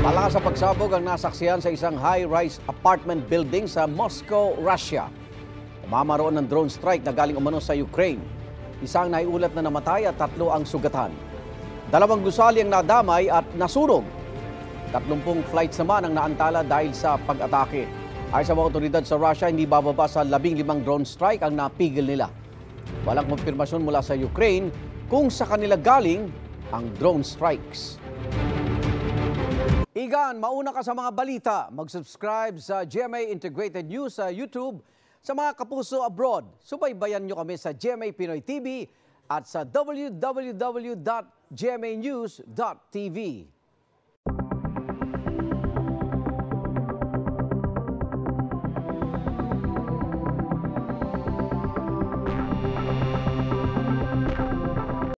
Malakas sa pagsabog ang nasaksihan sa isang high-rise apartment building sa Moscow, Russia. Umamaroon ng drone strike na galing umano sa Ukraine. Isang naiulat na namatay at 3 ang sugatan. 2 gusali ang nadamay at nasunog. 30 flights naman ang naantala dahil sa pag-atake. Ayon sa mga otoridad sa Russia, hindi bababa sa 15 drone strike ang napigil nila. Walang konfirmasyon mula sa Ukraine kung sa kanila galing ang drone strikes. Igan, mauna ka sa mga balita. Mag-subscribe sa GMA Integrated News sa YouTube. Sa mga kapuso abroad, subaybayan nyo kami sa GMA Pinoy TV at sa www.gmanews.tv.